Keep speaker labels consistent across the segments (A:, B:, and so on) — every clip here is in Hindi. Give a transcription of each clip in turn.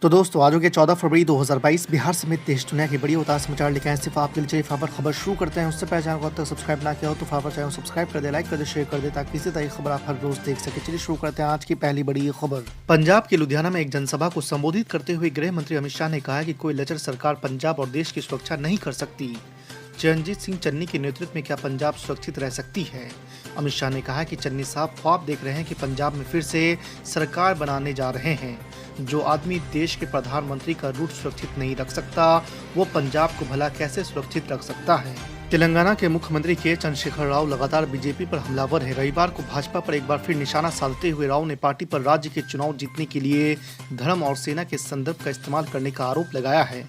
A: तो दोस्तों आज हो गया 14 फरवरी 2022। बिहार समेत देश दुनिया की बड़ी उतार समाचार लेकर आए सिर्फ आपके लिए। फावर खबर शुरू करते हैं। उससे पहले चैनल को अब तक सब्सक्राइब ना किया हो तो फावर चैनल सब्सक्राइब कर दे, लाइक कर दे, शेयर कर दे ताकि इसी तरह की खबर आप हर रोज देख सके। चलिए शुरू करते हैं आज की पहली बड़ी खबर। पंजाब के लुधियाना में एक जनसभा को संबोधित करते हुए गृह मंत्री अमित शाह ने कहा कि कोई लचर सरकार पंजाब और देश की सुरक्षा नहीं कर सकती। चरणजीत सिंह चन्नी के नेतृत्व में क्या पंजाब सुरक्षित रह सकती है? अमित शाह ने कहा कि चन्नी साहब ख्वाब देख रहे हैं कि पंजाब में फिर से सरकार बनाने जा रहे हैं। जो आदमी देश के प्रधानमंत्री का रूट सुरक्षित नहीं रख सकता वो पंजाब को भला कैसे सुरक्षित रख सकता है? तेलंगाना के मुख्यमंत्री के चंद्रशेखर राव लगातार बीजेपी पर हमलावर है। रविवार को भाजपा पर एक बार फिर निशाना साधते हुए राव ने पार्टी पर राज्य के चुनाव जीतने के लिए धर्म और सेना के संदर्भ का इस्तेमाल करने का आरोप लगाया है।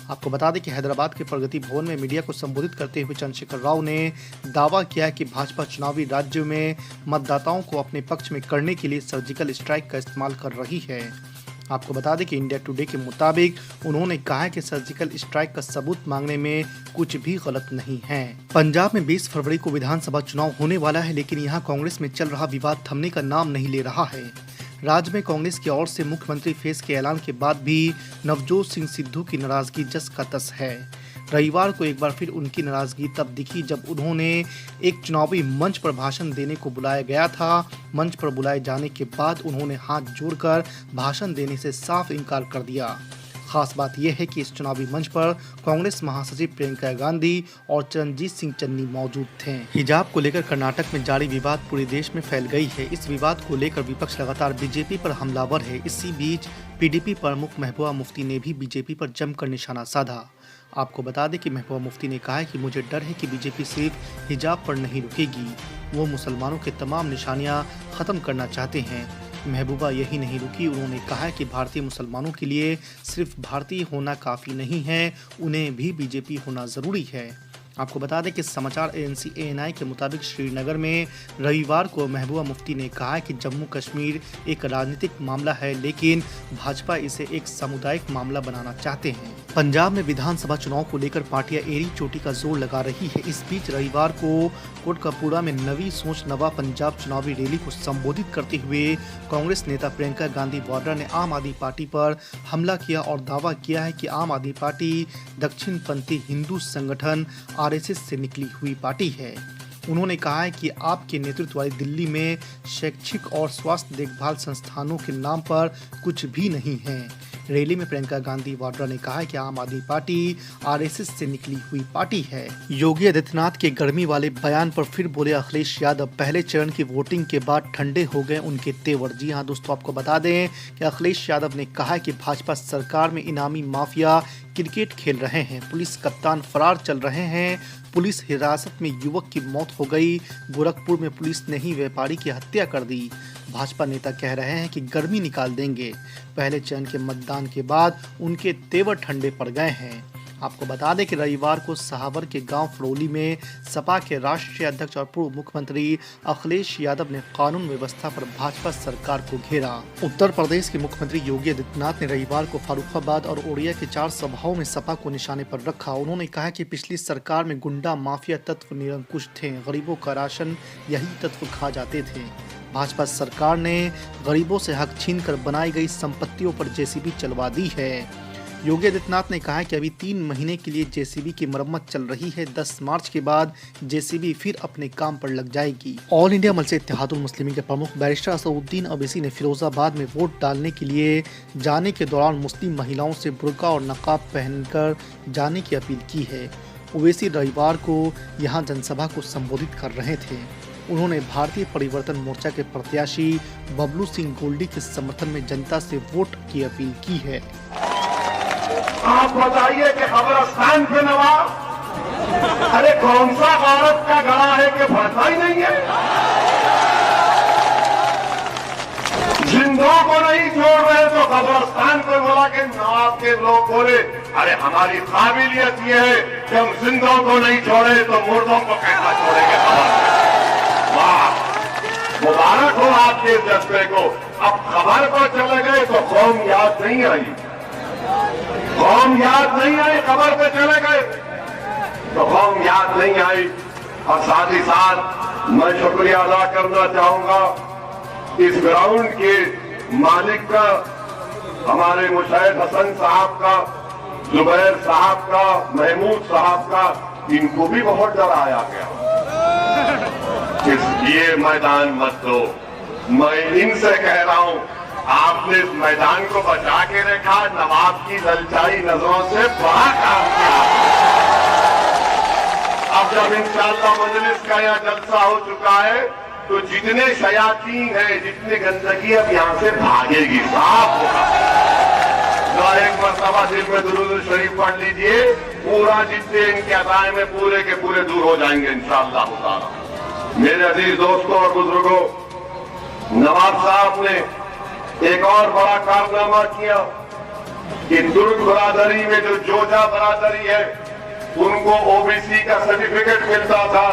A: आपको बता दें कि हैदराबाद के प्रगति भवन में मीडिया को संबोधित करते हुए चंद्रशेखर राव ने दावा किया कि भाजपा चुनावी राज्यों में मतदाताओं को अपने पक्ष में करने के लिए सर्जिकल स्ट्राइक का इस्तेमाल कर रही है। आपको बता दें कि इंडिया टुडे के मुताबिक उन्होंने कहा है कि सर्जिकल स्ट्राइक का सबूत मांगने में कुछ भी गलत नहीं है। पंजाब में 20 फरवरी को विधानसभा चुनाव होने वाला है, लेकिन यहाँ कांग्रेस में चल रहा विवाद थमने का नाम नहीं ले रहा है। राज्य में कांग्रेस की ओर से मुख्यमंत्री फेस के ऐलान के बाद भी नवजोत सिंह सिद्धू की नाराजगी जस का तस है। रविवार को एक बार फिर उनकी नाराजगी तब दिखी जब उन्होंने एक चुनावी मंच पर भाषण देने को बुलाया गया था। मंच पर बुलाए जाने के बाद उन्होंने हाथ जोड़कर भाषण देने से साफ इनकार कर दिया। खास बात यह है कि इस चुनावी मंच पर कांग्रेस महासचिव प्रियंका गांधी और चरणजीत सिंह चन्नी मौजूद थे। हिजाब को लेकर कर्नाटक में जारी विवाद पूरे देश में फैल गई है। इस विवाद को लेकर विपक्ष लगातार बीजेपी पर हमलावर है। इसी बीच पीडीपी प्रमुख महबूबा मुफ्ती ने भी बीजेपी पर जमकर निशाना साधा। आपको बता दें कि महबूबा मुफ्ती ने कहा है कि मुझे डर है कि बीजेपी सिर्फ हिजाब पर नहीं रुकेगी, वो मुसलमानों के तमाम निशानियां खत्म करना चाहते हैं। महबूबा यही नहीं रुकी, उन्होंने कहा कि भारतीय मुसलमानों के लिए सिर्फ भारतीय होना काफ़ी नहीं है, उन्हें भी बीजेपी होना ज़रूरी है। आपको बता दें कि समाचार एजेंसी ANI के मुताबिक श्रीनगर में रविवार को महबूबा मुफ्ती ने कहा कि जम्मू कश्मीर एक राजनीतिक मामला है, लेकिन भाजपा इसे एक सामुदायिक मामला बनाना चाहते हैं। पंजाब में विधानसभा चुनाव को लेकर पार्टियां एड़ी चोटी का जोर लगा रही है। इस बीच रविवार को कोटकपूरा में नवी सोच नवा पंजाब चुनावी रैली को संबोधित करते हुए कांग्रेस नेता प्रियंका गांधी वाड्रा ने आम आदमी पार्टी पर हमला किया और दावा किया है कि आम आदमी पार्टी दक्षिणपंथी हिंदू संगठन RSS से निकली हुई पार्टी है। उन्होंने कहा है कि आपके नेतृत्व वाली दिल्ली में शैक्षिक और स्वास्थ्य देखभाल संस्थानों के नाम पर कुछ भी नहीं है। रैली में प्रियंका गांधी वाड्रा ने कहा है कि आम आदमी पार्टी RSS से निकली हुई पार्टी है। योगी आदित्यनाथ के गर्मी वाले बयान पर फिर बोले अखिलेश यादव, पहले चरण की वोटिंग के बाद ठंडे हो गए उनके तेवर। जी हाँ दोस्तों, आपको बता दें कि अखिलेश यादव ने कहा कि भाजपा सरकार में इनामी माफिया क्रिकेट खेल रहे हैं, पुलिस कप्तान फरार चल रहे हैं, पुलिस हिरासत में युवक की मौत हो गई, गोरखपुर में पुलिस ने ही व्यापारी की हत्या कर दी। भाजपा नेता कह रहे हैं कि गर्मी निकाल देंगे। पहले चरण के मतदान के बाद उनके तेवर ठंडे पड़ गए हैं। आपको बता दें कि रविवार को सहावर के गांव फरौली में सपा के राष्ट्रीय अध्यक्ष और पूर्व मुख्यमंत्री अखिलेश यादव ने कानून व्यवस्था पर भाजपा सरकार को घेरा। उत्तर प्रदेश के मुख्यमंत्री योगी आदित्यनाथ ने रविवार को फर्रुखाबाद और ओडिया के 4 सभाओं में सपा को निशाने पर रखा। उन्होंने कहा कि पिछली सरकार में गुंडा माफिया तत्व निरंकुश थे, गरीबों का राशन यही तत्व खा जाते थे। भाजपा सरकार ने गरीबों से हक छीनकर बनाई गई संपत्तियों पर JCB चलवा दी है। योगी आदित्यनाथ ने कहा कि अभी 3 महीने के लिए JCB की मरम्मत चल रही है। 10 मार्च के बाद JCB फिर अपने काम पर लग जाएगी। ऑल इंडिया मजलिस इत्तेहादुल मुस्लिमीन के प्रमुख बैरिस्टर असदुद्दीन अवैसी ने फिरोजाबाद में वोट डालने के लिए जाने के दौरान मुस्लिम महिलाओं से बुर्का और नकाब पहनकर जाने की अपील की है। अवैसी रविवार को यहाँ जनसभा को संबोधित कर रहे थे। उन्होंने भारतीय परिवर्तन मोर्चा के प्रत्याशी बबलू सिंह गोल्डी के समर्थन में जनता से वोट की अपील की है।
B: आप बताइए कि कब्रिस्तान पे नवाब, अरे कौन सा औरत का गला है कि फंसा ही नहीं है। जिंदों को नहीं छोड़ रहे तो कब्रिस्तान पे बोला कि नवाब के लोग बोले अरे हमारी काबिलियत ये है कि हम जिंदों को नहीं छोड़े तो मुर्दों को कैसा छोड़ेंगे। वाह, मुबारक हो आपके इस जज्बे को। अब खबर पर चले गए तो कौम याद नहीं आई, कौम याद नहीं आई, खबर पे चले गए तो कौम याद नहीं आई। और साथ ही साथ मैं शुक्रिया अदा करना चाहूंगा इस ग्राउंड के मालिक का, हमारे मुशाहिद हसन साहब का, जुबैर साहब का, महमूद साहब का, इनको भी बहुत डराया गया। ये मैदान मत दो। मैं इनसे कह रहा हूं, आपने इस मैदान को बचा के रखा, नवाब की ललचाई नजरों से बड़ा काम किया। अब जब इंशाअल्लाह मजलिस का यह जलसा हो चुका है तो जितने शयातीन है, जितनी गंदगी अब यहां से भागेगी, साफ होगा। तो एक मरतबा दिल में दुरूद शरीफ पढ़ लीजिए, पूरा जितने इनके अदाए में पूरे के पूरे दूर हो जाएंगे इंशाअल्लाह ताला। मेरे अजीज दोस्तों और बुजुर्गों, नवाब साहब ने एक और बड़ा कारनामा किया कि दुर्ग बरादरी में जो जोजा बरादरी है उनको ओबीसी का सर्टिफिकेट मिलता था।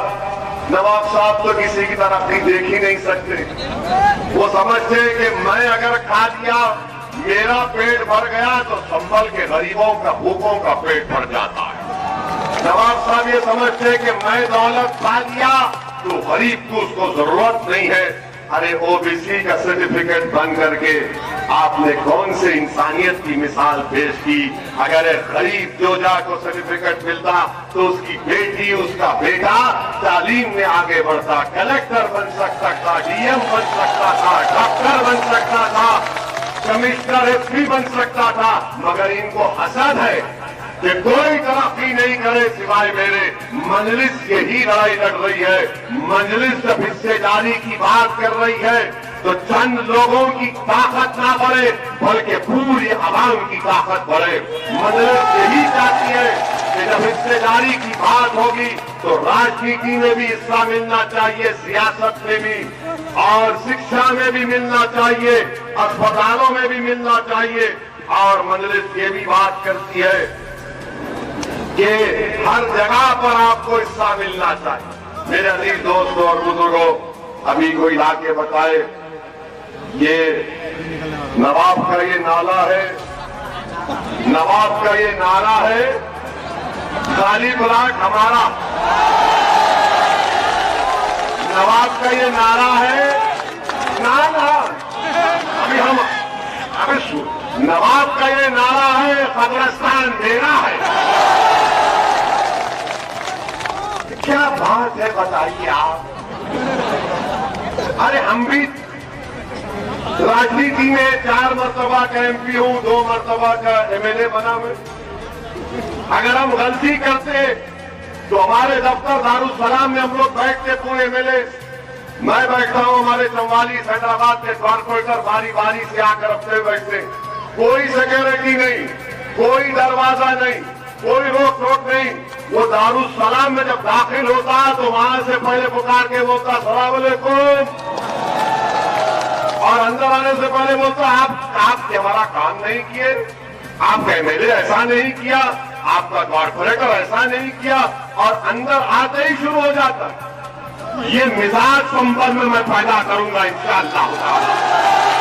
B: नवाब साहब तो किसी की तरक्की देख ही नहीं सकते। वो समझते कि मैं अगर खा लिया, मेरा पेट भर गया तो संभल के गरीबों का, भूखों का पेट भर जाता है। नवाब साहब ये समझते कि मैं दौलत खा लिया तो गरीब को उसको जरूरत नहीं है। अरे ओबीसी का सर्टिफिकेट बन करके आपने कौन से इंसानियत की मिसाल पेश की। अगर एक गरीब जोजा को सर्टिफिकेट मिलता तो उसकी बेटी, उसका बेटा तालीम में आगे बढ़ता, कलेक्टर बन सकता था, डीएम बन सकता था, डॉक्टर बन सकता था, कमिश्नर एसपी बन सकता था। मगर इनको हसद है कि कोई तरक्की नहीं करे सिवाय मेरे। मजलिस यही लड़ाई लड़ रही है। मजलिस जब हिस्सेदारी की बात कर रही है तो चंद लोगों की ताकत ना बढ़े बल्कि पूरी आवाम की ताकत बढ़े। मजलिस यही चाहती है कि जब हिस्सेदारी की बात होगी तो राजनीति में भी हिस्सा मिलना चाहिए, सियासत में भी, और शिक्षा में भी मिलना चाहिए, अस्पतालों में भी मिलना चाहिए। और मजलिस ये भी बात करती है कि हर जगह पर आपको हिस्सा मिलना चाहिए। मेरे अजीज दोस्तों और बुजुर्गों, अभी कोई लाके बताए, ये नवाब का ये नाला है, नवाब का ये नारा है, खाली प्लाट हमारा। नवाब का ये नारा है, नारा अभी हम नवाब का ये नारा है, कब्रिस्तान मेरा है। क्या बात है बताइए आप। अरे हम भी राजनीति में 4 मरतबा का एमपी हूं, 2 मरतबा का एमएलए बना मैं। अगर हम गलती करते तो हमारे दफ्तर दारुसलाम में हम लोग बैठते, पूरे एमएलए, मैं बैठता हूं, हमारे 44 हैदराबाद के कॉर्पोरेटर बारी बारी से आकर अपने बैठते। कोई सिक्योरिटी नहीं, कोई दरवाजा नहीं, कोई रोक टोक नहीं। वो दारुसलाम में जब दाखिल होता तो वहां से पहले पुकार के बोलता अस्सलाम वालेकुम, और अंदर आने से पहले बोलता आप हमारा काम नहीं किए, आपका एमएलए ऐसा नहीं किया, आपका कॉर्पोरेटर ऐसा नहीं किया, और अंदर आते ही शुरू हो जाता। ये मिजाज संपन्न में मैं पैदा करूंगा इंशाअल्लाह।